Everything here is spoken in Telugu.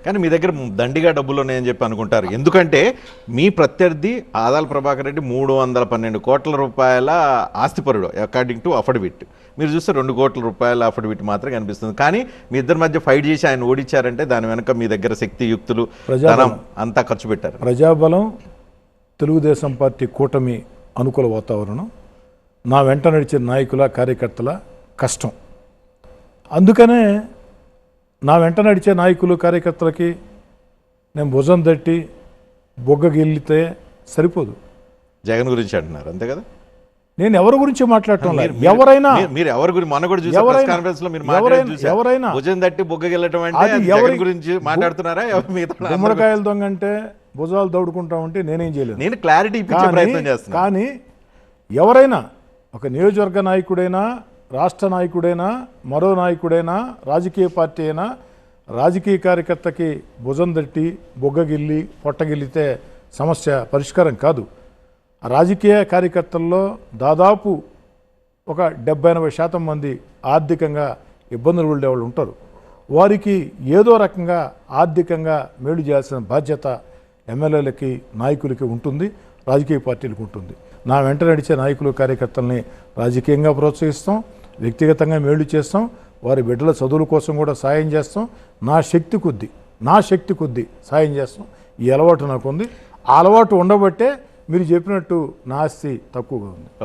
కానీ మీ దగ్గర దండిగా డబ్బులు ఉన్నాయని చెప్పి అనుకుంటారు. ఎందుకంటే మీ ప్రత్యర్థి ఆదాల ప్రభాకర్ రెడ్డి 312 కోట్ల రూపాయల ఆస్తిపరుడు అకార్డింగ్ టు అఫిడవిట్. మీరు చూస్తే 2 కోట్ల రూపాయల అఫిడవిట్ మాత్రమే కనిపిస్తుంది. కానీ మీ ఇద్దరి మధ్య ఫైట్ చేసి ఆయన ఓడించారంటే దాని వెనక మీ దగ్గర శక్తి యుక్తులు ధనం అంతా ఖర్చు పెట్టారు. ప్రజాబలం, తెలుగుదేశం పార్టీ కూటమి అనుకూల వాతావరణం, నా వెంట నడిచే నాయకుల కార్యకర్తల కష్టం. అందుకనే నా వెంట నడిచే నాయకులు కార్యకర్తలకి నేను భుజం తట్టి బొగ్గగిల్లితే సరిపోదు. జగన్ గురించి అంటున్నారు అంతే కదా? నేను ఎవరి గురించి మాట్లాడటం లేదు. ఎవరైనా మీరు ఎవరి గురించి మొన్న కూడా చూసారు ప్రెస్ కాన్ఫరెన్స్ లో మీరు మాట్లాడారు. ఎవరైనా భుజం తట్టి బొగ్గగిల్లటం అంటే జగన్ గురించి మాట్లాడుతున్నారా? గుమ్మడికాయల దొంగ అంటే భుజాలు దౌడుకుంటా ఉంటే నేనేం చేయలేదు. నేను క్లారిటీ ఇచ్చే ప్రయత్నం చేస్తున్నాను. కానీ ఎవరైనా ఒక నియోజకవర్గ నాయకుడైనా, రాష్ట్ర నాయకుడైనా, మరో నాయకుడైనా, రాజకీయ పార్టీ అయినా రాజకీయ కార్యకర్తకి భుజం తట్టి బొగ్గగిల్లి పొట్టగిల్లితే సమస్య పరిష్కారం కాదు. రాజకీయ కార్యకర్తల్లో దాదాపు ఒక 70-80% మంది ఆర్థికంగా ఇబ్బందులు పడే వాళ్ళు ఉంటారు. వారికి ఏదో రకంగా ఆర్థికంగా మేలు చేయాల్సిన బాధ్యత ఎమ్మెల్యేలకి, నాయకులకి ఉంటుంది, రాజకీయ పార్టీలకు ఉంటుంది. నా వెంట నడిచే నాయకులు కార్యకర్తల్ని రాజకీయంగా ప్రోత్సహిస్తాం, వ్యక్తిగతంగా మేలు చేస్తాం, వారి బిడ్డల చదువుల కోసం కూడా సాయం చేస్తాం. నా శక్తి కొద్దీ సాయం చేస్తాం. ఈ అలవాటు నాకు ఉంది. ఆ అలవాటు ఉండబట్టే మీరు చెప్పినట్టు నా ఆస్తి తక్కువగా ఉంది.